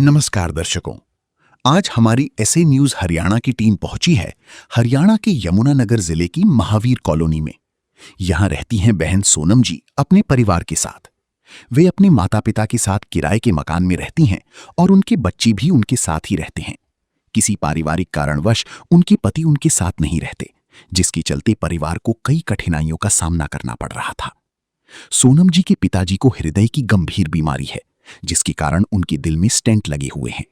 नमस्कार दर्शकों। आज हमारी एसए न्यूज हरियाणा की टीम पहुंची है हरियाणा के यमुनानगर जिले की महावीर कॉलोनी में। यहां रहती हैं बहन सोनम जी अपने परिवार के साथ। वे अपने माता पिता के साथ किराए के मकान में रहती हैं और उनके बच्चे भी उनके साथ ही रहते हैं। किसी पारिवारिक कारणवश उनके पति उनके साथ नहीं रहते, जिसके चलते परिवार को कई कठिनाइयों का सामना करना पड़ रहा था। सोनम जी के पिताजी को हृदय की गंभीर बीमारी है, जिसके कारण उनके दिल में स्टेंट लगे हुए हैं।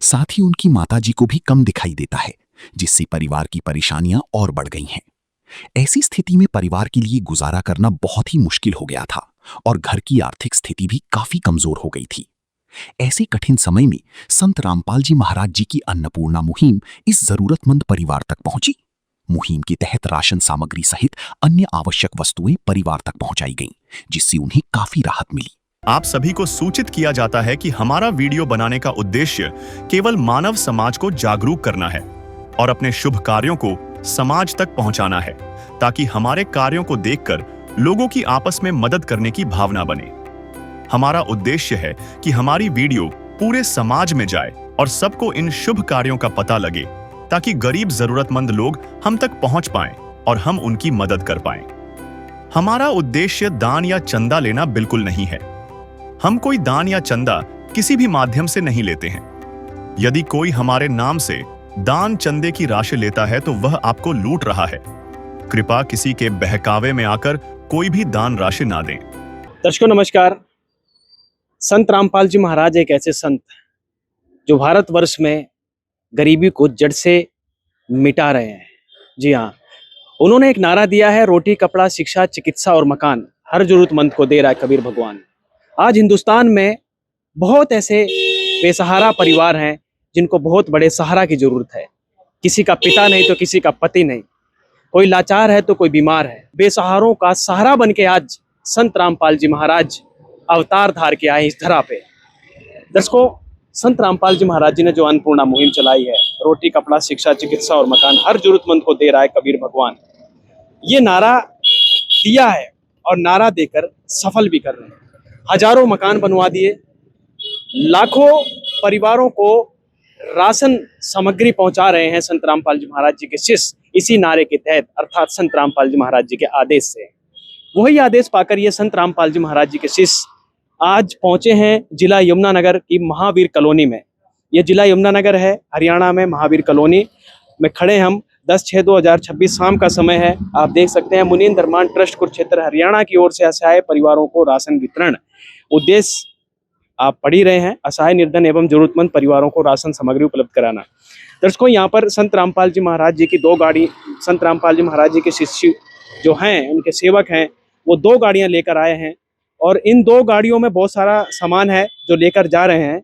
साथ ही उनकी माताजी को भी कम दिखाई देता है, जिससे परिवार की परेशानियां और बढ़ गई हैं। ऐसी स्थिति में परिवार के लिए गुजारा करना बहुत ही मुश्किल हो गया था और घर की आर्थिक स्थिति भी काफी कमजोर हो गई थी। ऐसे कठिन समय में संत रामपाल जी महाराज जी की अन्नपूर्णा मुहिम इस जरूरतमंद परिवार तक पहुंची। मुहिम के तहत राशन सामग्री सहित अन्य आवश्यक वस्तुएं परिवार तक पहुंचाई गईं, जिससे उन्हें काफी राहत मिली। आप सभी को सूचित किया जाता है कि हमारा वीडियो बनाने का उद्देश्य केवल मानव समाज को जागरूक करना है और अपने शुभ कार्यों को समाज तक पहुंचाना है, ताकि हमारे कार्यों को देखकर लोगों की आपस में मदद करने की भावना बने। हमारा उद्देश्य है कि हमारी वीडियो पूरे समाज में जाए और सबको इन शुभ कार्यों का पता लगे, ताकि गरीब जरूरतमंद लोग हम तक पहुंच पाएं और हम उनकी मदद कर पाएं। हमारा उद्देश्य दान या चंदा लेना बिल्कुल नहीं है। हम कोई दान या चंदा किसी भी माध्यम से नहीं लेते हैं। यदि कोई हमारे नाम से दान चंदे की राशि लेता है तो वह आपको लूट रहा है। कृपया किसी के बहकावे में आकर कोई भी दान राशि ना दें। दर्शकों नमस्कार। संत रामपाल जी महाराज एक ऐसे संत जो भारतवर्ष में गरीबी को जड़ से मिटा रहे हैं। जी हाँ, उन्होंने एक नारा दिया है, रोटी कपड़ा शिक्षा चिकित्सा और मकान हर जरूरतमंद को दे रहा है कबीर भगवान। आज हिंदुस्तान में बहुत ऐसे बेसहारा परिवार हैं जिनको बहुत बड़े सहारा की जरूरत है। किसी का पिता नहीं तो किसी का पति नहीं, कोई लाचार है तो कोई बीमार है। बेसहारों का सहारा बन के आज संत रामपाल जी महाराज अवतार धार के आए इस धरा पे। दर्शकों, संत रामपाल जी महाराज जी ने जो अन्नपूर्णा मुहिम चलाई है, रोटी कपड़ा शिक्षा चिकित्सा और मकान हर जरूरतमंद को दे रहा है कबीर भगवान, ये नारा दिया है और नारा देकर सफल भी कर रहे हैं। हजारों मकान बनवा दिए, लाखों परिवारों को राशन सामग्री पहुंचा रहे हैं संत रामपाल जी महाराज जी के शिष्य इसी नारे के तहत, अर्थात संत रामपाल जी महाराज जी के आदेश से। वही आदेश पाकर ये संत रामपाल जी महाराज जी के शिष्य आज पहुंचे हैं जिला यमुनानगर की महावीर कॉलोनी में। ये जिला यमुनानगर है, हरियाणा में महावीर कॉलोनी में खड़े हम। 10/6/2026 शाम का समय है। आप देख सकते हैं मुनीन्द्र धर्मान ट्रस्ट कुरुक्षेत्र हरियाणा की ओर से असहाय परिवारों को राशन वितरण। उद्देश्य आप पढ़ ही रहे हैं, असहाय निर्धन एवं जरूरतमंद परिवारों को राशन सामग्री उपलब्ध कराना। दर्शकों, यहाँ पर संत रामपाल जी महाराज जी की 2 गाड़ी, संत रामपाल जी महाराज जी के शिष्य जो हैं, उनके सेवक हैं, वो 2 गाड़ियां लेकर आए हैं और इन 2 गाड़ियों में बहुत सारा सामान है जो लेकर जा रहे हैं।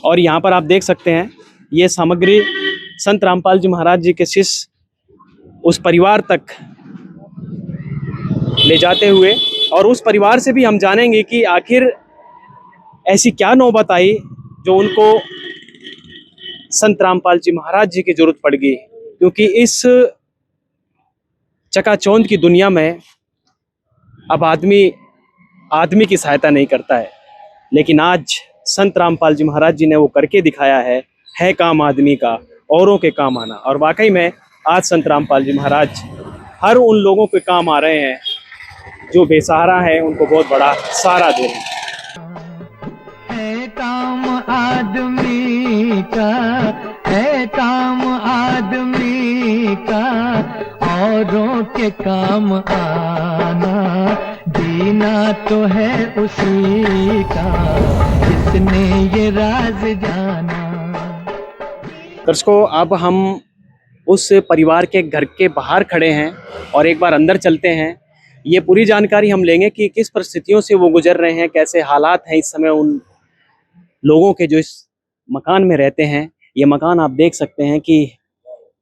और यहाँ पर आप देख सकते हैं ये सामग्री संत रामपाल जी महाराज जी के शिष्य उस परिवार तक ले जाते हुए, और उस परिवार से भी हम जानेंगे कि आखिर ऐसी क्या नौबत आई जो उनको संत रामपाल जी महाराज जी की जरूरत पड़ गई। क्योंकि इस चकाचौंध की दुनिया में अब आदमी की सहायता नहीं करता है, लेकिन आज संत रामपाल जी महाराज जी ने वो करके दिखाया है काम आदमी का औरों के काम आना। और वाकई में आज संत रामपाल जी महाराज हर उन लोगों के काम आ रहे हैं जो बेसहारा है, उनको बहुत बड़ा सहारा दे रहे हैं। है काम आदमी का, है काम आदमी का, औरों के काम आना, जीना तो है उसी का जिसने ये राज जाना। दर्शकों, अब हम उस परिवार के घर के बाहर खड़े हैं और एक बार अंदर चलते हैं। ये पूरी जानकारी हम लेंगे कि किस परिस्थितियों से वो गुजर रहे हैं, कैसे हालात हैं इस समय उन लोगों के जो इस मकान में रहते हैं। ये मकान आप देख सकते हैं कि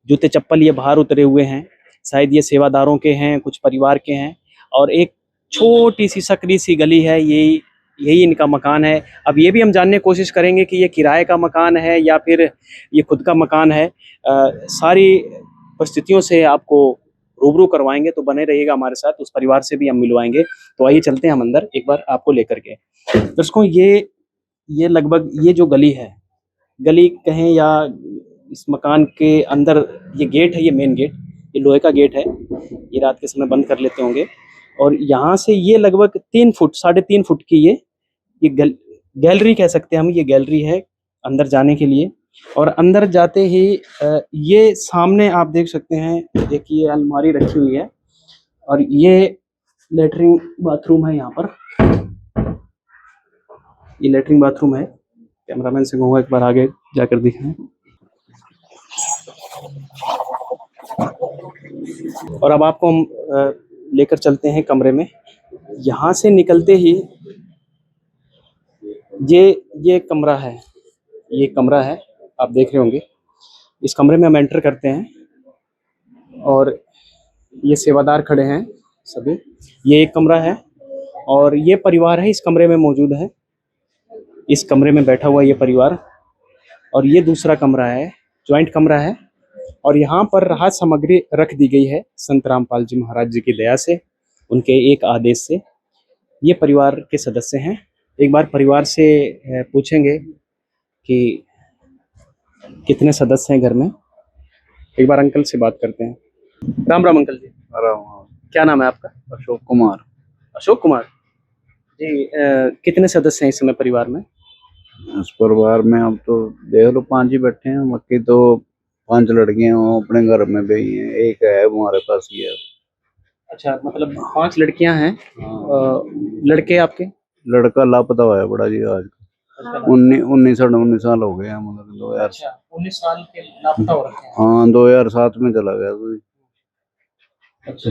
जूते चप्पल ये बाहर उतरे हुए हैं, शायद ये सेवादारों के हैं, कुछ परिवार के हैं। और एक छोटी सी सकरी सी गली है, यही इनका मकान है। अब ये भी हम जानने की कोशिश करेंगे कि ये किराए का मकान है या फिर ये खुद का मकान है। सारी परिस्थितियों से आपको रूबरू करवाएंगे, तो बने रहिएगा हमारे साथ। उस परिवार से भी हम मिलवाएंगे। तो आइए चलते हैं हम अंदर एक बार आपको लेकर के। दर्शकों, ये ये लगभग ये जो गली है, गली कहें या इस मकान के अंदर ये गेट है, ये मेन गेट, ये लोहे का गेट है, ये रात के समय बंद कर लेते होंगे। और यहाँ से ये लगभग 3 फुट 3.5 फुट की ये गैलरी कह सकते हैं हम, ये गैलरी है अंदर जाने के लिए। और अंदर जाते ही ये सामने आप देख सकते हैं एक ये अलमारी रखी हुई है और ये लेटरिन बाथरूम है। यहाँ पर ये लेटरिन बाथरूम है। कैमरामैन से कहूँगा एक बार आगे जाकर दिखाएं। और अब आपको हम लेकर चलते हैं कमरे में। यहाँ से निकलते ही ये कमरा है, ये कमरा है, आप देख रहे होंगे। इस कमरे में हम एंटर करते हैं और ये सेवादार खड़े हैं सभी। ये एक कमरा है और ये परिवार है इस कमरे में मौजूद है। इस कमरे में बैठा हुआ ये परिवार। और ये दूसरा कमरा है, ज्वाइंट कमरा है। और यहाँ पर राहत सामग्री रख दी गई है संत रामपाल जी महाराज जी की दया से, उनके एक आदेश से। ये परिवार के सदस्य हैं। एक बार परिवार से पूछेंगे कि कितने सदस्य हैं घर में। एक बार अंकल से बात करते हैं। राम राम अंकल जी। राम। क्या नाम है आपका? अशोक कुमार। अशोक कुमार जी। कितने सदस्य हैं इस समय परिवार में? इस परिवार में अब तो देख लो 5 ही बैठे हैं, बाकी तो 5 लड़कियां अपने घर में भी हैं, एक है हमारे पास ही है। अच्छा, मतलब 5 लड़कियां हैं। लड़के आपके? लड़का लापता हुआ है बड़ा जी आज। 19 साल हो गए हैं, मतलब 2000। अच्छा, 19 साल के लापता हो रखे हैं। हाँ 2007 में चला गया तो। अच्छा,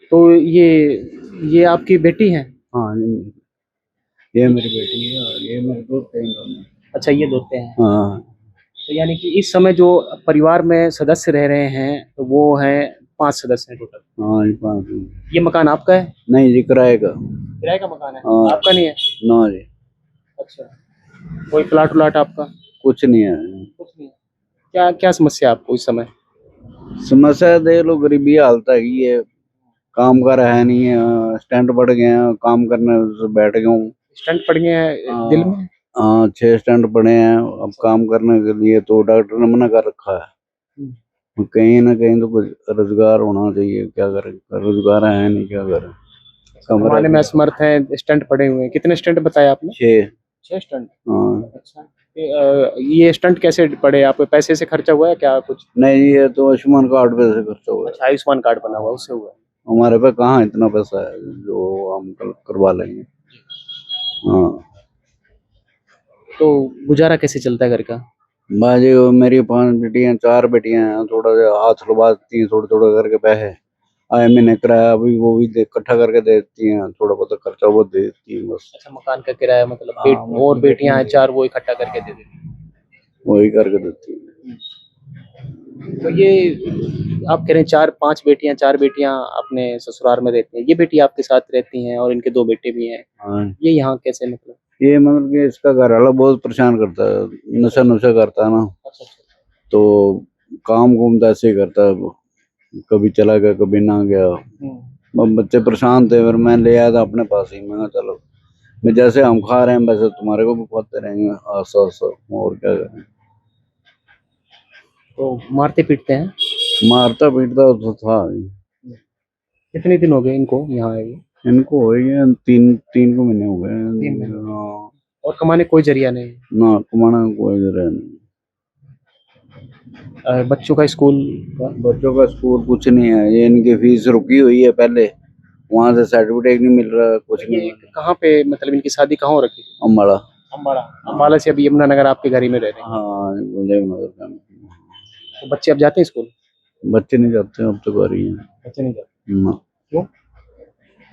तो ये आपकी बेटी है? हाँ ये मेरी बेटी है और ये मेरे दोस्त हैं। अच्छा, ये दोते हैं। हाँ। तो यानी कि इस समय जो परिवार में सदस्य रह रहे हैं तो वो हैं 5 सदस्य हैं टोटल। हाँ 5। ये मकान आपका है? नहीं जी, किराए का। किराए का मकान है? हाँ। आपका नहीं है? ना जी, अच्छा, कोई प्लाट उलाट आपका? कुछ नहीं है। कुछ नहीं है। क्या समस्या है आपको इस समय? समस्या देख लो, गरीबी हालत है, काम का रहा नहीं है, स्टंट पड़ गए हैं, काम करने से बैठ गया हूँ। स्टंट पड़ गए हैं दिल में? हाँ 6 स्टंट पड़े हैं। अब काम करने के लिए तो डॉक्टर ने मना कर रखा है। कहीं ना कहीं तो कुछ रोजगार होना चाहिए, क्या करें, रोजगार है नहीं, क्या करें। कमाने में असमर्थ है, स्टंट पड़े हुए हैं। कितने स्टंट बताया आपने? 6 स्टंट। हाँ। अच्छा, ये स्टंट कैसे पड़े? आप पैसे से खर्चा हुआ है क्या कुछ? नहीं, ये तो आयुष्मान कार्ड पे से खर्चा हुआ है। अच्छा, आयुष्मान कार्ड बना हुआ उससे हुआ है। हमारे पे कहाँ इतना पैसा है जो हम करवा लेंगे। हाँ, तो गुजारा कैसे चलता है घर का? बाजी मेरी 5 बेटियां 4 बेटियां हैं, थोड़ा हाथ लुभाती हैं, थोड़े थोड़े करके पैसे आए महीने किराया अभी वो भी इकट्ठा करके दे देती हैं, थोड़ा बहुत खर्चा वो दे देती हैं बस। अच्छा, मकान का किराया मतलब हाँ, और बेटियां हैं 4 वो इकट्ठा करके दे देती वही करके देती हैं। हैं। तो ये आप कह रहे हैं 4-5 बेटियां, 4 बेटियां अपने ससुराल में रहती हैं। ये बेटी आपके साथ रहती हैं और इनके 2 बेटे भी हैं। हाँ, ये यहाँ कैसे मतलब? ये मतलब कि इसका घर वाला बहुत परेशान करता है, नशा करता है ना, अच्छा, तो काम घूमता ऐसे ही करता है, कभी चला गया कभी ना गया। अब बच्चे परेशान थे, फिर मैं ले आया था अपने पास ही। मैं कहा चलो, मैं जैसे हम खा रहे हैं वैसे तुम्हारे को भी खाते रहेंगे आस्ता आस्ता, और क्या करें। तो मारते पीटते हैं? मारता पीटता तो था। कितने दिन हो गए इनको यहाँ आए हुए? इनको हो गए 3 महीने हो गए। 3 महीने। हाँ। और कमाने कोई जरिया नहीं? ना कमाना कोई जरिया नहीं। बच्चों का स्कूल का? बच्चों का स्कूल कुछ नहीं है, ये इनकी फीस रुकी हुई है पहले, वहाँ से सर्टिफिकेट नहीं मिल रहा, कुछ ये नहीं। कहाँ पे मतलब इनकी शादी कहाँ हो रखी? अम्बाड़ा। अम्बाड़ा। अम्बाड़ा से अभी यमुनानगर आपके घर ही में रह रहे हैं? हाँ देवनगर का। तो बच्चे अब जाते हैं स्कूल? बच्चे नहीं जाते, अब तो घर ही हैं। बच्चे नहीं जाते? ना। क्यों?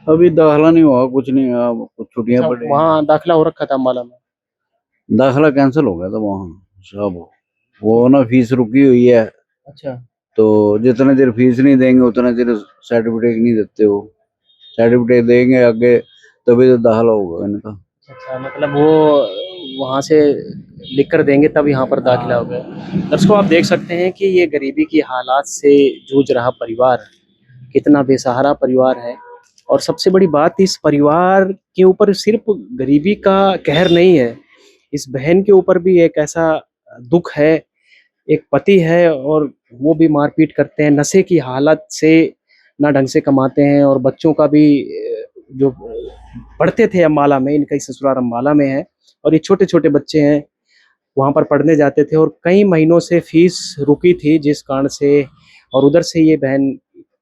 अभी दाखिला नहीं हुआ, कुछ नहीं हुआ, कुछ छुट्टियां पड़ी। वहाँ दाखिला हो रखा था अम्बाला में? दाखिला कैंसिल हो गया था वहाँ सब, वो ना फीस रुकी हुई है। अच्छा, तो जितने देर फीस नहीं देंगे उतने देर सर्टिफिकेट नहीं देते, वो सर्टिफिकेट देंगे आगे तभी तो दाखिला होगा इनका। अच्छा, मतलब वो वहाँ से लिख कर देंगे तब यहाँ पर दाखिला हो गया। दर्शकों, आप देख सकते हैं कि ये गरीबी की हालात से जूझ रहा परिवार कितना बेसहारा परिवार है। और सबसे बड़ी बात, इस परिवार के ऊपर सिर्फ गरीबी का कहर नहीं है, इस बहन के ऊपर भी एक ऐसा दुख है। एक पति है और वो भी मारपीट करते हैं, नशे की हालत से ना ढंग से कमाते हैं, और बच्चों का भी जो पढ़ते थे अम्बाला में, इनका ही ससुराल अम्बाला में है, और ये छोटे छोटे बच्चे हैं, वहाँ पर पढ़ने जाते थे, और कई महीनों से फीस रुकी थी जिस कारण से, और उधर से ये बहन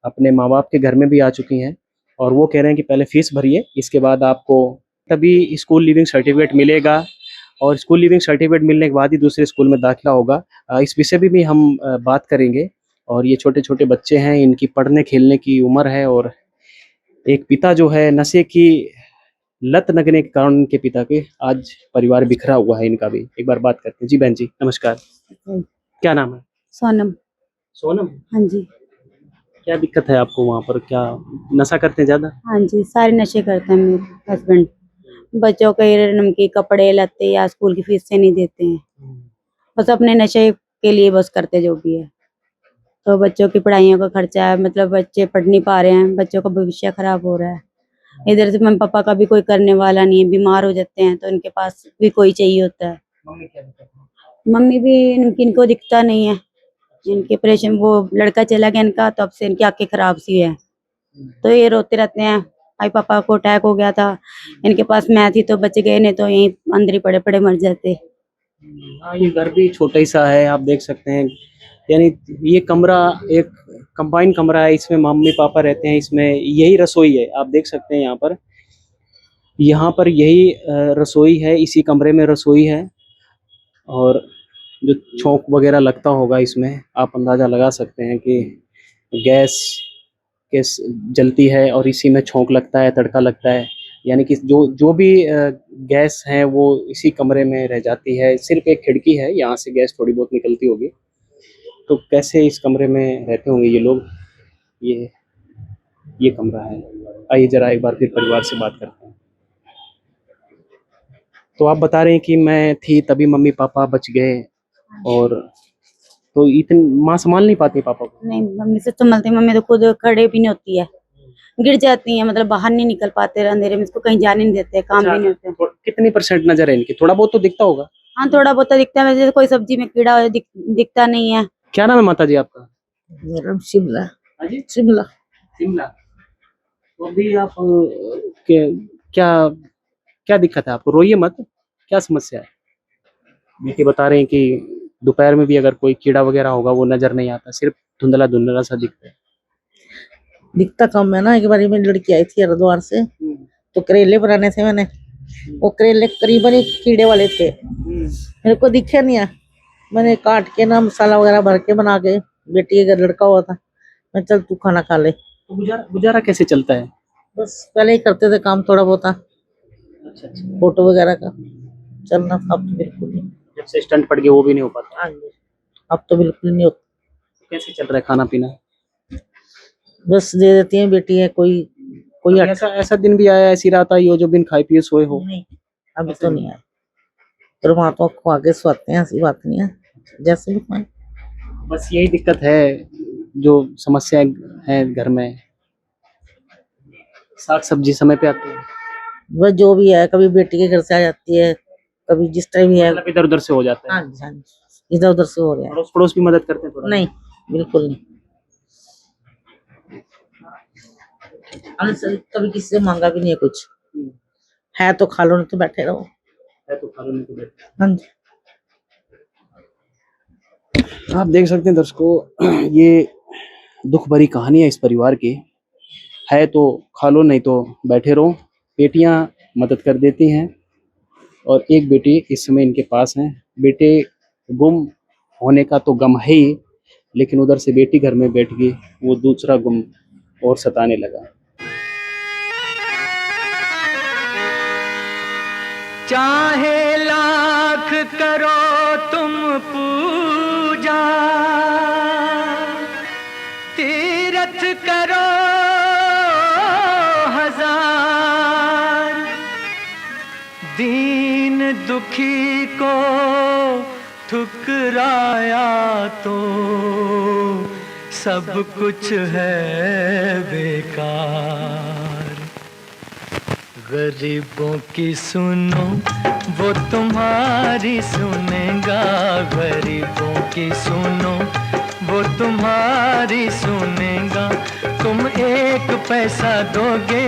अपने माँ बाप के घर में भी आ चुकी हैं, और वो कह रहे हैं कि पहले फीस भरिए, इसके बाद आपको तभी स्कूल लीविंग सर्टिफिकेट मिलेगा, और स्कूल लीविंग सर्टिफिकेट मिलने के बाद ही दूसरे स्कूल में दाखिला होगा। इस विषय में भी हम बात करेंगे। और ये छोटे छोटे बच्चे हैं, इनकी पढ़ने खेलने की उम्र है, और एक पिता जो है नशे की लत लगने के कारण इनके पिता के आज परिवार बिखरा हुआ है इनका भी। एक बार बात करते हैं। जी बहन जी नमस्कार, क्या नाम है? सोनम। सोनम। हाँ जी। क्या दिक्कत है आपको वहाँ पर? क्या नशा करते हैं ज्यादा? हाँ जी, सारे नशे करते हैं मेरे हस्बैंड। बच्चों के नमकी कपड़े लत्ते या स्कूल की फीस से नहीं देते हैं, बस अपने नशे के लिए बस करते जो भी है। तो बच्चों की पढ़ाइयों का खर्चा है, मतलब बच्चे पढ़ नहीं पा रहे हैं, बच्चों का भविष्य खराब हो रहा है। इधर से मम्मी पापा का भी कोई करने वाला नहीं है, बीमार हो जाते हैं तो इनके पास भी कोई चाहिए होता है। मम्मी क्या दिक्कत है? मम्मी भी इनको दिखता नहीं है, इनके ऑपरेशन, वो लड़का चला गया इनका, तो अब से इनकी आंखें खराब सी है, तो ये रोते रहते हैं। भाई पापा को अटैक हो गया था, इनके पास मैं थी तो बच गए, नहीं तो यहीं अंदर ही पड़े पड़े मर जाते। हाँ, ये घर भी छोटा ही सा है, आप देख सकते हैं। यानी ये कमरा एक कंबाइंड कमरा है, इसमें मम्मी पापा रहते हैं, इसमें यही रसोई है, आप देख सकते हैं यहाँ पर यही रसोई है, इसी कमरे में रसोई है, और जो छौंक वगैरह लगता होगा इसमें, आप अंदाज़ा लगा सकते हैं कि गैस जलती है और इसी में छौंक लगता है, तड़का लगता है। यानी कि जो जो भी गैस है वो इसी कमरे में रह जाती है। सिर्फ एक खिड़की है, यहाँ से गैस थोड़ी बहुत निकलती होगी। तो कैसे इस कमरे में रहते होंगे ये लोग? ये कमरा है। आइए जरा एक बार फिर परिवार से बात करते हैं। तो आप बता रहे हैं कि मैं थी तभी मम्मी पापा बच गए, और तो इतनी माँ संभाल नहीं पाती पापा को? नहीं, मम्मी से संभलती, मम्मी तो खुद खड़े भी नहीं होती है, गिर जाती है, मतलब बाहर नहीं निकल पाते, अंधेरे में इसको कहीं जाने नहीं देते, काम भी नहीं होते। कितनी परसेंट नजर है इनकी? थोड़ा बहुत तो दिखता होगा। हाँ, थोड़ा बहुत तो दिखता है, वैसे कोई सब्जी में कीड़ा दिखता नहीं है। क्या नाम है माता जी आपका? मेरा नाम शिमला। हाँ जी, शिमला। शिमला। तो अभी आप क्या क्या दिक्कत है आपको? रोइए मत, क्या समस्या है? बेटी बता रहे हैं कि दोपहर में भी अगर कोई कीड़ा वगैरह होगा वो नजर नहीं आता, सिर्फ धुंधला धुंधला सा दिखता है। दिखता कम है ना। एक बार मेरी लड़की आई थी हरिद्वार से, तो करेले बनाने थे मैंने, वो करेले करीबन एक कीड़े वाले थे, मेरे को दिखे नहीं है। मैंने काट के ना मसाला वगैरह भर के बना के, बेटी का लड़का हुआ था, मैं चल तू खाना खा ले। तो गुजारा कैसे चलता है? बस पहले ही करते थे काम थोड़ा बहुत, अच्छा अच्छा। फोटो वगैरह का चलना था, अब तो बिल्कुल नहीं। जब से स्टंट पड़ गए वो भी नहीं हो पाता? हाँ जी, अब तो बिल्कुल नहीं होता। कैसे चल रहा है खाना पीना? बस दे देती है बेटी है, कोई कभी ऐसा दिन भी आया, ऐसी रात आई हो जो बिन खाए पिए सोए हो? नहीं, अभी तो नहीं आया। परमात्मा को आगे स्वाते हैं, ऐसी बात नहीं है, जैसे भी खाएं। बस यही दिक्कत है, जो समस्या है घर में। साग सब्जी समय पे आती है? बस जो भी है, कभी बेटी के घर से आ जाती है, कभी जिस टाइम भी है। मतलब इधर उधर से हो जाता है? हाँ जी, हाँ जी, इधर उधर से हो रहा है। पड़ोस पड़ोस भी मदद करते हैं थोड़ा? नहीं, बिल्कुल नहीं। हमने कभी किसी से मांगा भी नहीं है कुछ, है तो खा लो, नहीं तो बैठे रहो। है तो खा लो, नहीं तो बैठो। हाँ जी। आप देख सकते हैं दर्शकों, ये दुख भरी कहानी है इस परिवार की। है तो खा लो, नहीं तो बैठे रहो। बेटियां मदद कर देती हैं, और एक बेटी इस समय इनके पास है। बेटे गुम होने का तो गम है ही, लेकिन उधर से बेटी घर में बैठ गई, वो दूसरा गम और सताने लगा। चाहे लाख करो तुम पूजा, तीरथ करो हजार, दीन दुखी को ठुकराया तो सब कुछ है बेकार। गरीबों की सुनो वो तुम्हारी सुनेगा, गरीबों की सुनो वो तुम्हारी सुनेगा। तुम 1 पैसा दोगे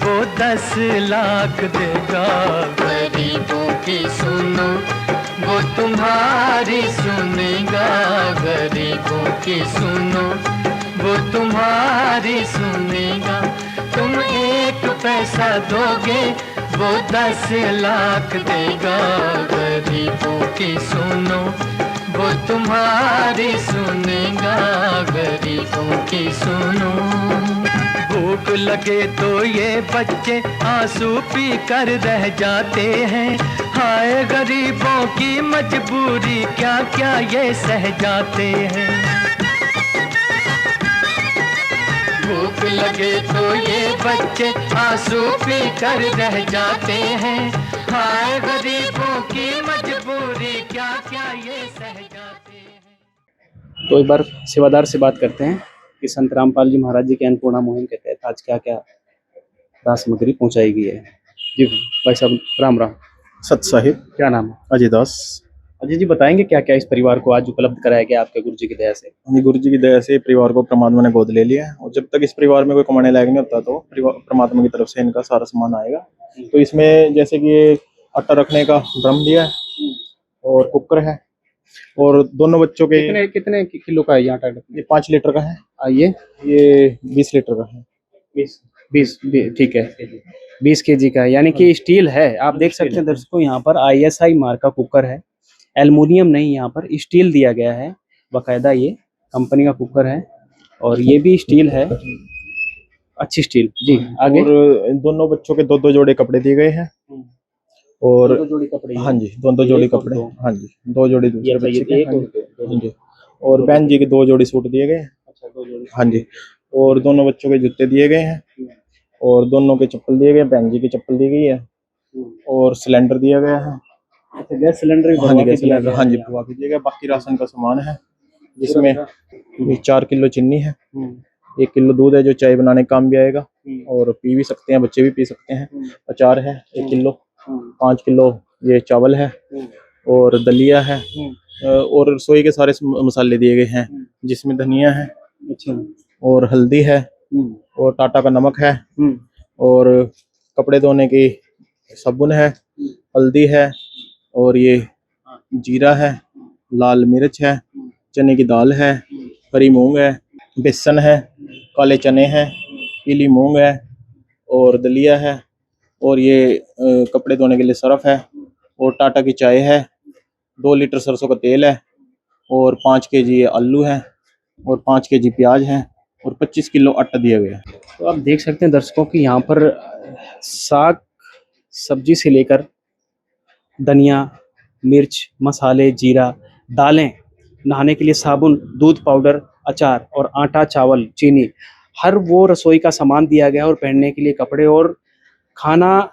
वो 10 लाख देगा। गरीबों की सुनो वो तुम्हारी सुनेगा, गरीबों की सुनो वो तुम्हारी सुनेगा। तुम 1 पैसा दोगे वो 10 लाख देगा। गरीबों की सुनो वो तुम्हारी सुनेगा, गरीबों की सुनो। भूख लगे तो ये बच्चे आंसू पी कर रह जाते हैं। हाय गरीबों की मजबूरी क्या क्या ये सह जाते हैं। भूख लगे तो ये बच्चे आंसू पी कर रह जाते हैं। हाय गरीबों की मजबूरी क्या क्या ये सह जाते हैं। तो एक बार सेवादार से बात करते हैं कि संत रामपाल जी महाराज जी के अन्नपूर्णा मुहिम के तहत आज क्या क्या राहत सामग्री पहुंचाई गई है। जी भाई साहब, राम राम। सत साहिब क्या नाम है? अजय दास। अजय जी, बताएंगे क्या क्या इस परिवार को आज उपलब्ध कराया गया आपके गुरु जी की दया से? गुरु जी की दया से परिवार को परमात्मा ने गोद ले लिया है, और जब तक इस परिवार में कोई कमाने लायक नहीं होता तो परमात्मा की तरफ से इनका सारा सामान आएगा। तो इसमें जैसे कि ये आटा रखने का ड्रम दिया है और कुकर है, और दोनों बच्चों के कितने किलो का है ये आटा? ये 5 लीटर का है, ये 20 लीटर का है। 20 ठीक है, 20 kg का है, यानी कि स्टील है। आप देख सकते हैं दर्शकों, यहाँ पर ISI मार्क का कुकर है, एल्युमिनियम नहीं, यहाँ पर स्टील दिया गया है बाकायदा। ये कंपनी का कुकर है और ये भी स्टील है, अच्छी स्टील। जी आगे। और दोनों बच्चों के 2-2 जोड़े कपड़े दिए गए हैं, और 2 जोड़ी कपड़े। हाँ जी 2-2 जोड़ी कपड़े। हाँ जी 2 जोड़ी दूसरे बच्चे के। हाँ जी, और बहन जी के 2 जोड़ी सूट दिए गए हैं। अच्छा, 2 जोड़ी। हाँ जी, और दोनों बच्चों के जूते दिए गए हैं, और दोनों के चप्पल दिए गए, बहन जी की चप्पल दी गई है, और सिलेंडर दिया गया है। अच्छा, गैस सिलेंडर भी हाँ जी, भरवा के गैस दिया सिलेंडर गया हाँ जी है। भरवा के दिया गया। बाकी राशन का सामान है, जिसमें ये 4 किलो चीनी है, 1 किलो दूध है जो चाय बनाने का काम भी आएगा, और पी भी सकते हैं, बच्चे भी पी सकते हैं। अचार है 1 किलो, 5 किलो ये चावल है, और दलिया है, और रसोई के सारे मसाले दिए गए हैं, जिसमें धनिया है, और हल्दी है, और टाटा का नमक है, और कपड़े धोने की साबुन है, हल्दी है, और ये जीरा है, लाल मिर्च है, चने की दाल है, हरी मूंग है, बेसन है, काले चने हैं, पीली मूंग है, और दलिया है, और ये कपड़े धोने के लिए सर्फ है, और टाटा की चाय है, 2 लीटर सरसों का तेल है, और 5 केजी आलू है, और 5 केजी प्याज है, और 25 किलो आटा दिया गया है। तो आप देख सकते हैं दर्शकों कि यहाँ पर साग सब्जी से लेकर धनिया, मिर्च, मसाले, जीरा, दालें, नहाने के लिए साबुन, दूध पाउडर, अचार और आटा, चावल, चीनी, हर वो रसोई का सामान दिया गया है, और पहनने के लिए कपड़े, और खाना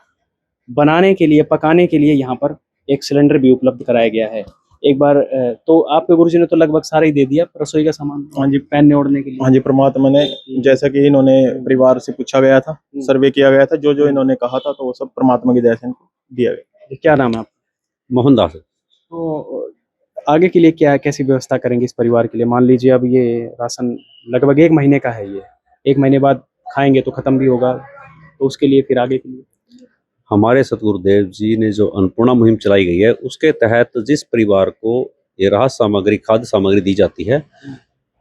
बनाने के लिए, पकाने के लिए यहाँ पर एक सिलेंडर भी उपलब्ध कराया गया है। एक बार तो आपके गुरुजी ने तो लगभग सारा ही दे दिया रसोई का सामान, हाँ जी, पहनने ओढ़ने के लिए। हाँ जी, परमात्मा ने जैसा कि इन्होंने परिवार से पूछा गया था, सर्वे किया गया था, जो जो इन्होंने कहा था, तो वो सब परमात्मा की दया से इनको दिया गया। क्या नाम है आपका? मोहनदास। तो आगे के लिए क्या कैसी व्यवस्था करेंगे इस परिवार के लिए? मान लीजिए अब ये राशन लगभग 1 महीने का है, ये 1 महीने बाद खाएंगे तो खत्म भी होगा, तो उसके लिए फिर आगे के लिए हमारे सतगुरुदेव जी ने जो अन्नपूर्णा मुहिम चलाई गई है, उसके तहत जिस परिवार को ये राहत सामग्री, खाद्य सामग्री दी जाती है,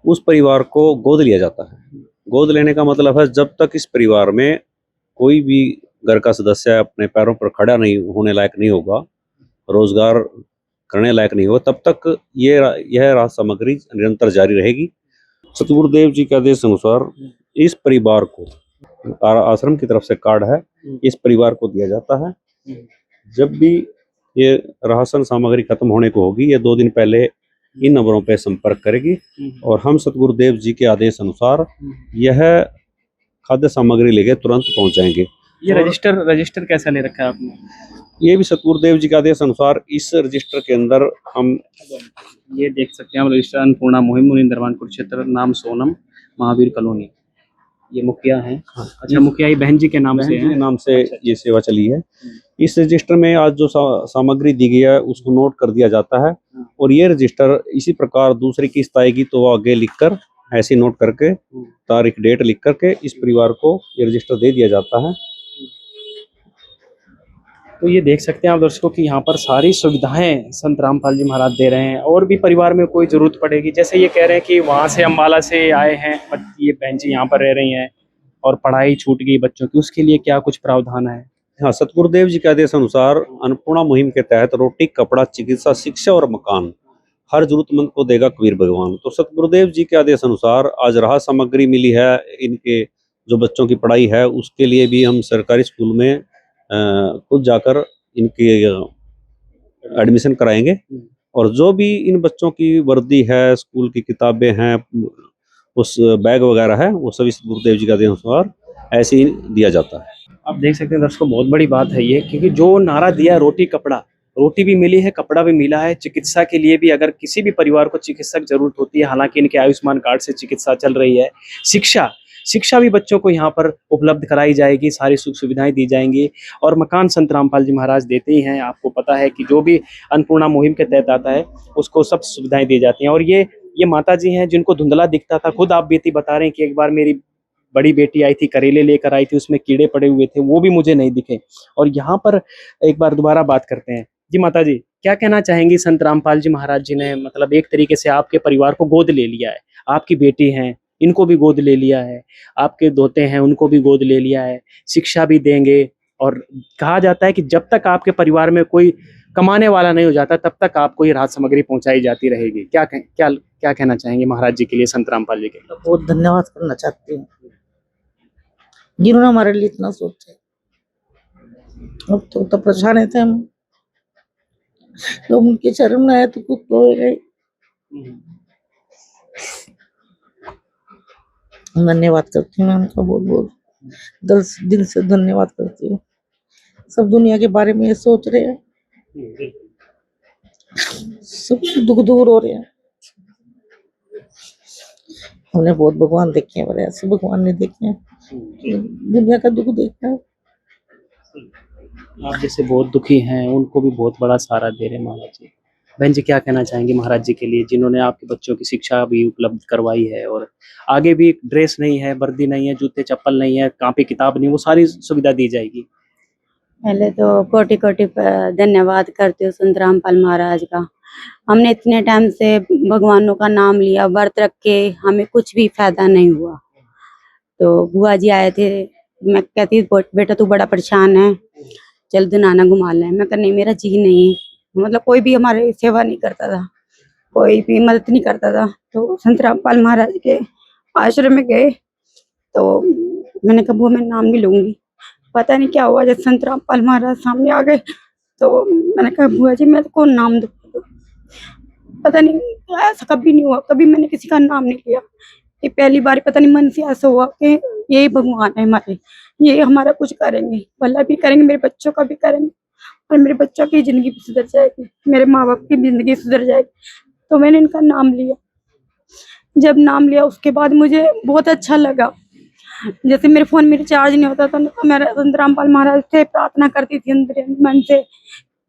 उस परिवार को गोद लिया जाता है। गोद लेने का मतलब है जब तक इस परिवार में कोई भी घर का सदस्य अपने पैरों पर खड़ा नहीं होने लायक नहीं होगा, रोजगार करने लायक नहीं होगा, तब तक यह राहत सामग्री निरंतर जारी रहेगी। सतगुरुदेव जी के आदेश अनुसार इस परिवार को आश्रम की तरफ से कार्ड है, इस परिवार को दिया जाता है। जब भी ये राशन सामग्री खत्म होने को होगी, ये 2 दिन पहले इन नंबरों पे संपर्क करेगी, और हम सतगुरुदेव जी के आदेश अनुसार यह खाद्य सामग्री लेके तुरंत पहुंच जाएंगे। ये रजिस्टर कैसा ले रखा है आपने? ये भी सतगुरुदेव जी के आदेश अनुसार इस रजिस्टर के अंदर हम ये देख सकते हैं हम रजिस्टर अन्नपूर्णा मुहिम, मुनिंदरवान कुरुक्षेत्र, नाम सोनम, महावीर कॉलोनी। ये मुखिया हैं। हाँ, अच्छा, मुखिया ही बहन जी के नाम से बहन जी के है। नाम से ये सेवा चली है। इस रजिस्टर में आज जो सामग्री दी गई है उसको नोट कर दिया जाता है, और ये रजिस्टर इसी प्रकार दूसरी किस्त आएगी तो वो आगे लिखकर ऐसे नोट करके तारीख डेट लिख करके इस परिवार को ये रजिस्टर दे दिया जाता है। तो ये देख सकते हैं आप दर्शकों कि यहाँ पर सारी सुविधाएं संत रामपाल जी महाराज दे रहे हैं। और भी परिवार में कोई जरूरत पड़ेगी, जैसे ये कह रहे हैं कि वहाँ से अम्बाला से आए हैं बट ये बहन जी यहाँ पर रह रही हैं और पढ़ाई छूट गई बच्चों की, उसके लिए क्या कुछ प्रावधान है? हाँ, सतगुरुदेव जी के आदेश अनुसार अन्नपूर्णा मुहिम के तहत रोटी, कपड़ा, चिकित्सा, शिक्षा और मकान हर जरूरतमंद को देगा कबीर भगवान। तो सतगुरुदेव जी के आदेश अनुसार आज राहत सामग्री मिली है। इनके जो बच्चों की पढ़ाई है उसके लिए भी हम सरकारी स्कूल में खुद जाकर इनकी एडमिशन कराएंगे, और जो भी इन बच्चों की वर्दी है, स्कूल की किताबें हैं, उस बैग वगैरह है, वो सभी सतगुरुदेव जी के आदेश अनुसार ऐसे ही दिया जाता है। आप देख सकते हैं दर्शकों, बहुत बड़ी बात है ये, क्योंकि जो नारा दिया रोटी कपड़ा, रोटी भी मिली है, कपड़ा भी मिला है। चिकित्सा के लिए भी अगर किसी भी परिवार को चिकित्सक जरूरत होती है, हालांकि इनके आयुष्मान कार्ड से चिकित्सा चल रही है। शिक्षा भी बच्चों को यहाँ पर उपलब्ध कराई जाएगी, सारी सुख सुविधाएं दी जाएंगी। और मकान संत रामपाल जी महाराज देते ही हैं। आपको पता है कि जो भी अन्नपूर्णा मुहिम के तहत आता है उसको सब सुविधाएं दी जाती हैं। और ये माता जी हैं जिनको धुंधला दिखता था। खुद आप बेटी बता रहे हैं कि एक बार मेरी बड़ी बेटी आई थी, करेले लेकर आई थी, उसमें कीड़े पड़े हुए थे, वो भी मुझे नहीं दिखे। और यहाँ पर एक बार दोबारा बात करते हैं। जी माता जी, क्या कहना चाहेंगी? संत रामपाल जी महाराज जी ने मतलब एक तरीके से आपके परिवार को गोद ले लिया है। आपकी बेटी हैं, इनको भी गोद ले लिया है, आपके दोते हैं उनको भी गोद ले लिया है, शिक्षा भी देंगे। और कहा जाता है कि जब तक आपके परिवार में कोई कमाने वाला नहीं हो जाता तब तक आपको ये राहत सामग्री पहुंचाई जाती रहेगी। क्या कहना चाहेंगे महाराज जी के लिए, संत रामपाल जी के लिए? बहुत धन्यवाद करना चाहती हूँ जिन्होंने हमारे लिए इतना सोचा। अब तो परेशान थे हम, तो उनके चरण में आए तो कुछ तो गए। धन्यवाद करती हूँ मैं उनका, बहुत बहुत दिल से धन्यवाद करती हूँ। सब दुनिया के बारे में ये सोच रहे हैं, सब दुख दूर हो रहे हैं। हमने बहुत भगवान देखे हैं, पर ऐसे भगवान ने देखे हैं, दुनिया का दुख देखा है। आप जैसे बहुत दुखी हैं, उनको भी बहुत बड़ा सहारा दे रहे हैं महाराज जी। बहन जी, क्या कहना चाहेंगे महाराज जी के लिए, जिन्होंने आपके बच्चों की शिक्षा भी उपलब्ध करवाई है और आगे भी ड्रेस नहीं है, वर्दी नहीं है, जूते चप्पल नहीं है, कॉपी किताब नहीं, वो सारी सुविधा दी जाएगी? पहले तो कोटि कोटि धन्यवाद करती हूँ संत रामपाल महाराज का। हमने इतने टाइम से भगवानों का नाम लिया, व्रत रख के, हमें कुछ भी फायदा नहीं हुआ। तो बुआ जी आए थे, मैं कहती बेटा तू बड़ा परेशान है, चल दुनाना घुमा लें। मैं कहा नहीं, मेरा जी नहीं है। मतलब कोई भी हमारी सेवा नहीं करता था, कोई भी मदद नहीं करता था। तो संत रामपाल महाराज के आश्रम में गए तो मैंने कहा बुआ मैं नाम नहीं लूंगी। पता नहीं क्या हुआ, जब संत रामपाल महाराज सामने आ गए तो मैंने कहा बुआ जी मैं कौन नाम दूं? पता नहीं ऐसा कभी नहीं हुआ, कभी मैंने किसी का नाम नहीं लिया। ये पहली बार पता नहीं मन से ऐसा हुआ कि यही भगवान है हमारे, ये हमारा कुछ करेंगे, भला भी करेंगे, मेरे बच्चों का भी करेंगे और मेरे बच्चों की जिंदगी भी सुधर जाएगी, मेरे माँ बाप की जिंदगी सुधर जाएगी। तो मैंने इनका नाम लिया। जब नाम लिया उसके बाद मुझे बहुत अच्छा लगा। जैसे मेरे फोन में रिचार्ज नहीं होता था तो मैं संत रामपाल महाराज से प्रार्थना करती थी अंदर मन से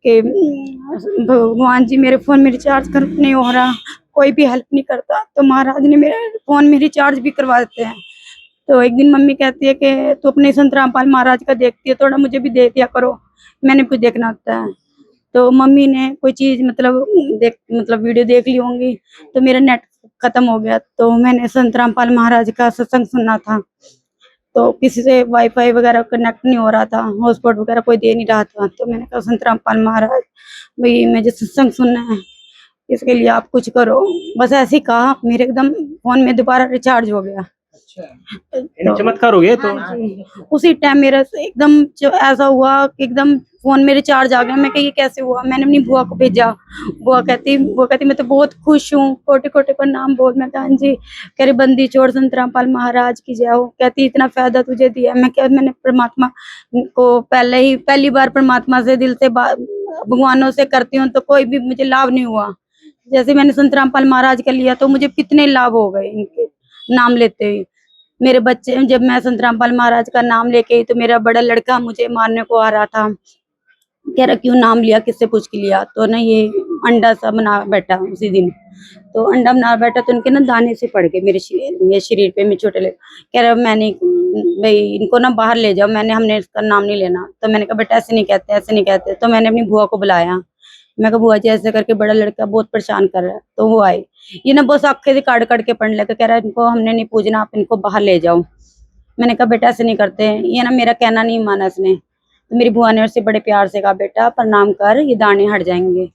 कि भगवान जी मेरे फोन में रिचार्ज कर नहीं हो रहा, कोई भी हेल्प नहीं करता, तो महाराज ने मेरे फोन में रिचार्ज भी करवा देते हैं। तो एक दिन मम्मी कहती है कि तू अपने संत रामपाल महाराज का देखती है, थोड़ा मुझे भी दे दिया करो, मैंने कुछ देखना होता है। तो मम्मी ने कोई चीज मतलब वीडियो देख ली होंगी, तो मेरा नेट खत्म हो गया, तो मैंने संत रामपाल महाराज का सत्संग सुनना था। तो किसी से वाईफाई वगैरह कनेक्ट नहीं हो रहा था, हॉटस्पॉट वगैरह कोई दे नहीं रहा था, तो मैंने कहा संत रामपाल महाराज भाई मुझे सत्संग सुनना है, इसके लिए आप कुछ करो। बस ऐसे ही कहा, मेरे एकदम फोन में दोबारा रिचार्ज हो गया। अच्छा, चमत्कार हो गया। तो हाँ जी, उसी टाइम मेरा एकदम ऐसा हुआ कि एकदम फोन में रिचार्ज आ गया। मैं कही ये कैसे हुआ? मैंने अपनी बुआ को भेजा। बुआ कहती मैं तो बहुत खुश हूँ, कोटि कोटि पर नाम बोल। मैं कहा जी। कह रही बंदी छोड़ संत रामपाल महाराज की जय हो। कहती इतना फायदा तुझे दिया। मैं क्या, मैंने परमात्मा को पहली बार परमात्मा से दिल से भगवानों से करती हूँ, तो कोई भी मुझे लाभ नहीं हुआ। जैसे मैंने संत रामपाल महाराज का लिया तो मुझे कितने लाभ हो गए इनके नाम लेते हुए। मेरे बच्चे, जब मैं संत रामपाल महाराज का नाम लेके आई तो मेरा बड़ा लड़का मुझे मारने को आ रहा था, कह रहा क्यों नाम लिया, किससे पूछ के लिया। तो ना ये अंडा सा बना बैठा उसी दिन, तो अंडा बना बैठा तो उनके ना दाने से पड़ गए मेरे शरीर पे। मैं छोटे ले कह रहा मैंने भाई इनको ना बाहर ले जाओ, हमने इसका नाम नहीं लेना। तो मैंने कहा बेटा ऐसे नहीं कहते, ऐसे नहीं कहते। तो मैंने अपनी बुआ को बुलाया, मैं कहा बुआ जी ऐसे करके बड़ा लड़का बहुत परेशान कर रहा है। तो वो आए, ये ना बस आखे से काट काट के पढ़ने लगा, कह रहा है इनको हमने नहीं पूजना, आप इनको बाहर ले जाओ। मैंने कहा बेटा ऐसे नहीं करते, ये ना मेरा कहना नहीं माना इसने। तो मेरी बुआ ने उससे बड़े प्यार से कहा बेटा प्रणाम कर, ये दाने हट जाएंगे।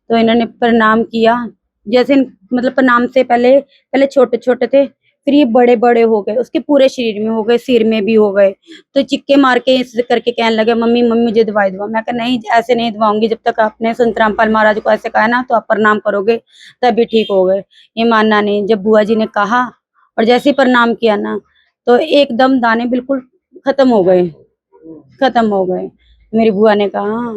तो इन्होंने प्रणाम किया, जैसे मतलब प्रणाम से पहले छोटे छोटे थे, फिर ये बड़े बड़े हो गए, उसके पूरे शरीर में हो गए, सिर में भी हो गए। तो चिक्के मार के इस करके कहने लगे मम्मी मम्मी मुझे दवाई दवा। मैं कहा नहीं ऐसे नहीं दवाऊंगी, जब तक आपने संत रामपाल महाराज को ऐसे कहा ना तो आप प्रणाम करोगे तभी ठीक हो गए। ये मानना नहीं, जब बुआ जी ने कहा और जैसे ही प्रणाम किया ना तो एकदम दाने बिल्कुल खत्म हो गए। मेरी बुआ ने कहा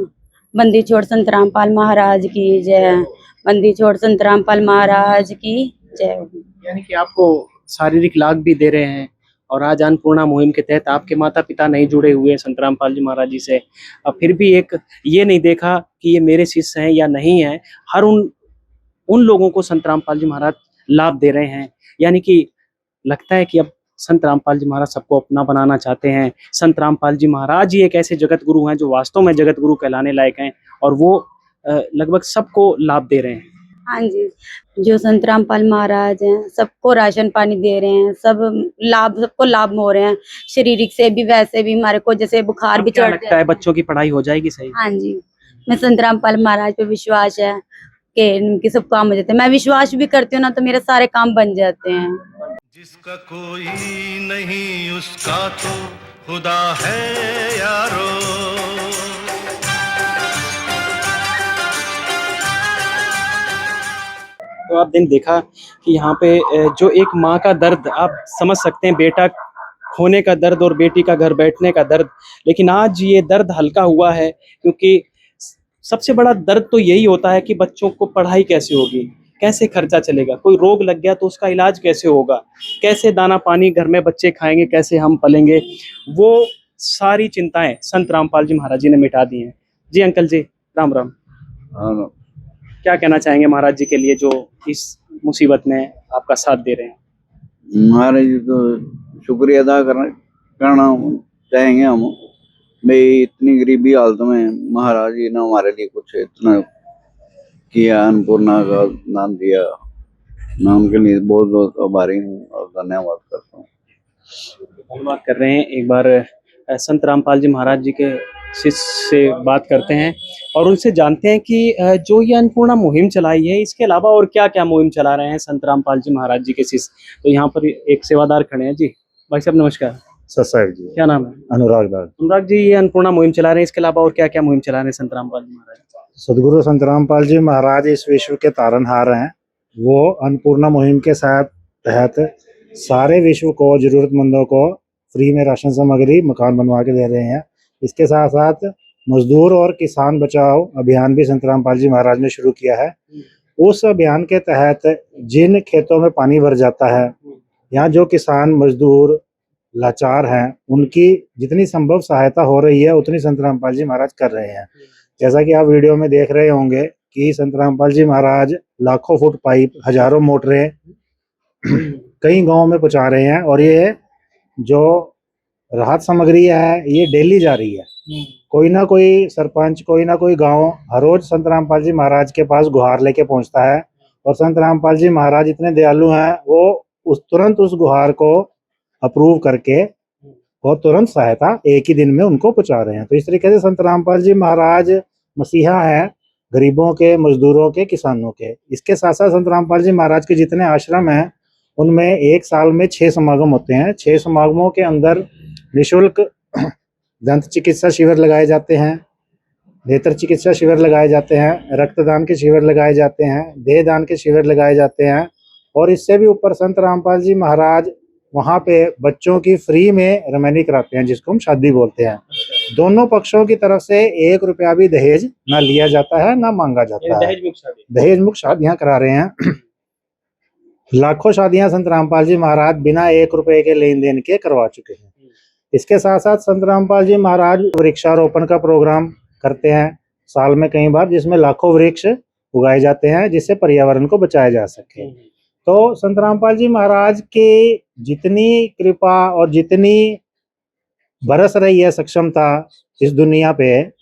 बंदी छोड़ संत रामपाल महाराज की जय, बंदी छोड़ संत रामपाल महाराज की जय। यानी कि आपको शारीरिक लाभ भी दे रहे हैं, और आज अन्नपूर्णा मुहिम के तहत आपके माता पिता नहीं जुड़े हुए संत रामपाल जी महाराज जी से, अब फिर भी एक ये नहीं देखा कि ये मेरे शिष्य हैं या नहीं है, हर उन लोगों को संत रामपाल जी महाराज लाभ दे रहे हैं। यानी कि लगता है कि अब संत रामपाल जी महाराज सबको अपना बनाना चाहते हैं। संत रामपाल जी महाराज ही एक ऐसे जगत गुरु हैं जो वास्तव में जगत गुरु कहलाने लायक हैं, और वो लगभग सबको लाभ दे रहे हैं। हाँ जी, जो संत रामपाल महाराज हैं सबको राशन पानी दे रहे हैं, सबको लाभ हो रहे हैं, शारीरिक से भी वैसे भी। हमारे को जैसे बुखार भी क्या चढ़ लगता है बच्चों की पढ़ाई हो जाएगी सही? हाँ जी, मैं संत रामपाल महाराज पे विश्वास है कि इनके सब काम हो जाते हैं। मैं विश्वास भी करती हूँ ना तो मेरे सारे काम बन जाते हैं। जिसका कोई नहीं उसका तो खुदा है यारो। तो आप दिन देखा कि यहाँ पे जो एक माँ का दर्द आप समझ सकते हैं, बेटा खोने का दर्द और बेटी का घर बैठने का दर्द, लेकिन आज ये दर्द हल्का हुआ है, क्योंकि सबसे बड़ा दर्द तो यही होता है कि बच्चों को पढ़ाई कैसे होगी, कैसे खर्चा चलेगा, कोई रोग लग गया तो उसका इलाज कैसे होगा, कैसे दाना पानी घर में बच्चे खाएंगे, कैसे हम पलेंगे, वो सारी चिंताएं संत रामपाल जी महाराज जी ने मिटा दी हैं। जी अंकल जी राम राम। हाँ, क्या कहना चाहेंगे महाराज जी के लिए जो इस मुसीबत में आपका साथ दे रहे हैं? महाराज जी तो शुक्रिया अदा करना चाहेंगे हम। भाई इतनी गरीबी हालत में महाराज जी ने हमारे लिए कुछ इतना किया, अन्नपूर्णा का नाम दिया, नाम के लिए बहुत बहुत आभारी हूँ और धन्यवाद करता हूँ। धन्यवाद कर रहे हैं। एक बार संत रामपाल जी महाराज जी के शिष्य से बात करते हैं और उनसे जानते हैं कि जो ये अन्नपूर्णा मुहिम चलाई है, इसके अलावा और क्या क्या मुहिम चला रहे हैं संत रामपाल जी महाराज जी के शिष्य। तो यहाँ पर एक सेवादार खड़े हैं। जी भाई साहब नमस्कार। सर साहब जी, क्या नाम है? अनुराग दास। अनुराग जी, ये अन्नपूर्णा मुहिम चला रहे हैं, इसके अलावा और क्या क्या मुहिम चला रहे हैं संत रामपाल जी महाराज? सदगुरु संत रामपाल जी महाराज इस विश्व के तारनहार हैं। वो अन्नपूर्णा मुहिम के तहत सारे विश्व को, जरूरतमंदों को फ्री में राशन सामग्री मकान बनवा के दे रहे हैं। इसके साथ साथ मजदूर और किसान बचाओ अभियान भी संत रामपाल जी महाराज ने शुरू किया है। उस अभियान के तहत जिन खेतों में पानी भर जाता है, यहाँ जो किसान मजदूर लाचार हैं, उनकी जितनी संभव सहायता हो रही है उतनी संत रामपाल जी महाराज कर रहे हैं। जैसा कि आप वीडियो में देख रहे होंगे कि संत रामपाल जी महाराज लाखों फुट पाइप, हजारों मोटरें कई गांवों में पहुंचा रहे हैं, और ये जो राहत सामग्री है ये डेली जा रही है। कोई ना कोई सरपंच, कोई ना कोई गांव हर रोज संत रामपाल जी महाराज के पास गुहार लेके पहुंचता है, और संत रामपाल जी महाराज इतने दयालु हैं, वो तुरंत उस गुहार को अप्रूव करके और तुरंत सहायता एक ही दिन में उनको पहुंचा रहे हैं। तो इस तरीके से संत रामपाल जी महाराज मसीहा है गरीबों के, मजदूरों के, किसानों के। इसके साथ साथ संत रामपाल जी महाराज के जितने आश्रम हैं उनमें एक साल में 6 समागम होते हैं। 6 समागमों के अंदर निःशुल्क दंत चिकित्सा शिविर लगाए जाते हैं, नेत्र चिकित्सा शिविर लगाए जाते हैं, रक्तदान के शिविर लगाए जाते हैं, देह दान के शिविर लगाए जाते हैं, और इससे भी ऊपर संत रामपाल जी महाराज वहाँ पे बच्चों की फ्री में रमैनी कराते हैं, जिसको हम शादी बोलते हैं। दोनों पक्षों की तरफ से 1 रुपया भी दहेज ना लिया जाता है, ना मांगा जाता है। दहेज मुक्त शादियां करा रहे हैं। लाखों शादियां संत रामपाल जी महाराज बिना 1 रुपए के लेन देन के करवा चुके हैं। इसके साथ साथ संत रामपाल जी महाराज वृक्षारोपण का प्रोग्राम करते हैं साल में कई बार, जिसमें लाखों वृक्ष उगाए जाते हैं जिससे पर्यावरण को बचाया जा सके। तो संत रामपाल जी महाराज की जितनी कृपा और जितनी बरस रही है सक्षमता इस दुनिया पे,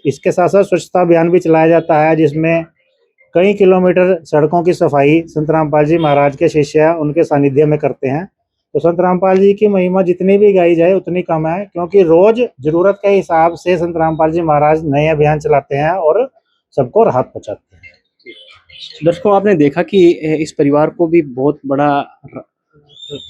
इसके साथ साथ स्वच्छता अभियान भी चलाया जाता है, जिसमें कई किलोमीटर सड़कों की सफाई संत रामपाल जी महाराज के शिष्य उनके सानिध्य में करते हैं। तो संत रामपाल जी की महिमा जितनी भी गाई जाए उतनी कम है, क्योंकि रोज जरूरत के हिसाब से संत रामपाल जी महाराज नए अभियान चलाते हैं और सबको राहत पहुंचाते हैं। दर्शकों, आपने देखा कि इस परिवार को भी बहुत बड़ा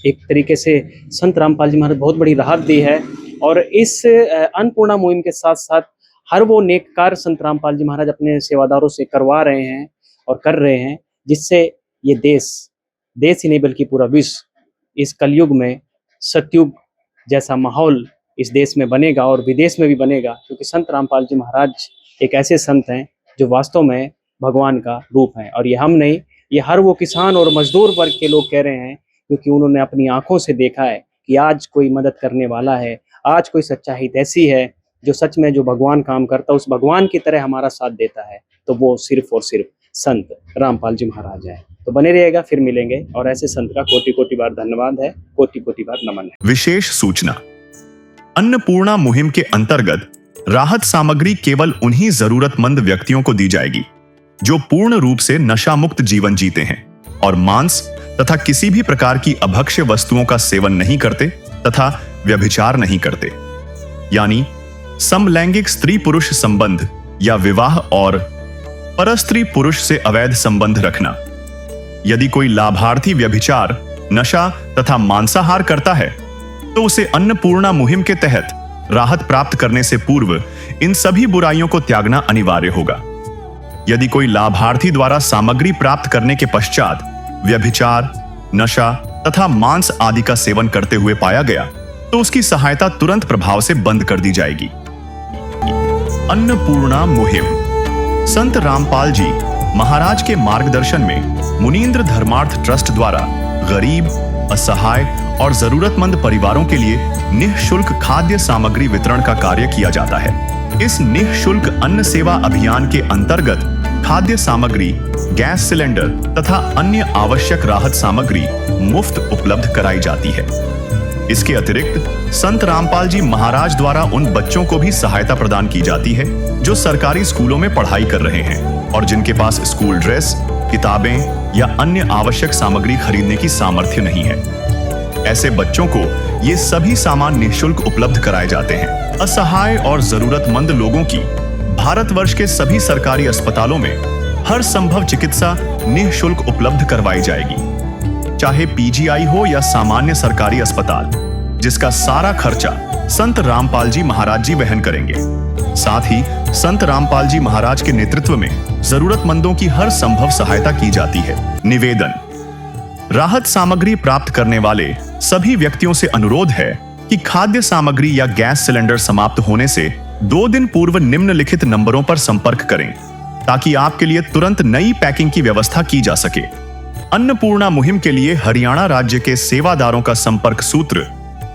एक तरीके से संत रामपाल जी महाराज बहुत बड़ी राहत दी है, और इस अन्नपूर्णा मुहिम के साथ साथ हर वो नेक कार्य संत रामपाल जी महाराज अपने सेवादारों से करवा रहे हैं और कर रहे हैं, जिससे ये देश ही नहीं बल्कि पूरा विश्व इस कलयुग में सतयुग जैसा माहौल इस देश में बनेगा और विदेश में भी बनेगा, क्योंकि संत रामपाल जी महाराज एक ऐसे संत हैं जो वास्तव में भगवान का रूप है। और ये हम नहीं, ये हर वो किसान और मजदूर वर्ग के लोग कह रहे हैं, क्योंकि उन्होंने अपनी आंखों से देखा है कि आज कोई मदद करने वाला है, आज कोई सच्चा हितैषी है जो सच में जो भगवान काम करता है उस भगवान की तरह हमारा साथ देता है, तो वो सिर्फ और सिर्फ संत रामपाल जी महाराज है। तो बने रहिएगा, फिर मिलेंगे, और ऐसे संत का कोटि कोटि बार धन्यवाद है, कोटि कोटि बार नमन है। विशेष सूचना, अन्नपूर्णा मुहिम के अंतर्गत राहत सामग्री केवल उन्हीं जरूरतमंद व्यक्तियों को दी जाएगी जो पूर्ण रूप से नशा मुक्त जीवन जीते हैं और मांस तथा किसी भी प्रकार की अभक्ष्य वस्तुओं का सेवन नहीं करते तथा व्यभिचार नहीं करते, यानी समलैंगिक स्त्री पुरुष संबंध या विवाह और परस्त्री पुरुष से अवैध संबंध रखना। यदि कोई लाभार्थी व्यभिचार, नशा तथा मांसाहार करता है तो उसे अन्नपूर्णा मुहिम के तहत राहत प्राप्त करने से पूर्व इन सभी बुराइयों को त्यागना अनिवार्य होगा। यदि कोई लाभार्थी द्वारा सामग्री प्राप्त करने के पश्चात व्यभिचार, नशा तथा मांस आदि का सेवन करते हुए पाया गया तो उसकी सहायता तुरंत प्रभाव से बंद कर दी जाएगी। अन्नपूर्णा मुहिम संत रामपाल जी महाराज के मार्गदर्शन में मुनींद्र धर्मार्थ ट्रस्ट द्वारा गरीब, असहाय और जरूरतमंद परिवारों के लिए निःशुल्क खाद्य सामग्री वितरण का कार्य किया जाता है। इस निःशुल्क अन्न सेवा अभियान के अंतर्गत खाद्य सामग्री, गैस सिलेंडर तथा अन्य आवश्यक राहत सामग्री मुफ्त उपलब्ध कराई जाती है। इसके अतिरिक्त संत रामपाल जी महाराज द्वारा उन बच्चों को भी सहायता प्रदान की जाती है जो सरकारी स्कूलों में पढ़ाई कर रहे हैं और जिनके पास स्कूल ड्रेस, किताबें या अन्य आवश्यक सामग्री खरीदने की सामर्थ्य नहीं है। ऐसे बच्चों को ये सभी सामान निःशुल्क उपलब्ध कराए जाते हैं। असहाय और जरूरतमंद लोगों की भारतवर्ष के सभी सरकारी अस्पतालों में हर संभव चिकित्सा निःशुल्क उपलब्ध करवाई जाएगी, चाहे पीजीआई हो या सामान्य सरकारी अस्पताल, जिसका सारा खर्चा संत रामपाल जी महाराज जी वहन करेंगे। साथ ही संत रामपाल जी महाराज के नेतृत्व में जरूरतमंदों की हर संभव सहायता की जाती है। निवेदन, राहत सामग्री प्राप्त करने वाले सभी व्यक्तियों से अनुरोध है कि खाद्य सामग्री या गैस सिलेंडर समाप्त होने से 2 दिन पूर्व निम्नलिखित नंबरों पर संपर्क करें ताकि आपके लिए तुरंत नई पैकिंग की व्यवस्था की जा सके। अन्नपूर्णा मुहिम के लिए हरियाणा राज्य के सेवादारों का संपर्क सूत्र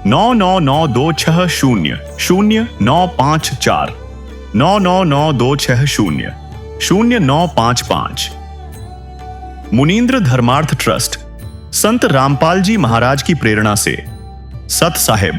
9992600954 9992600955। मुनींद्र धर्मार्थ ट्रस्ट संत रामपाल जी महाराज की प्रेरणा से सत साहिब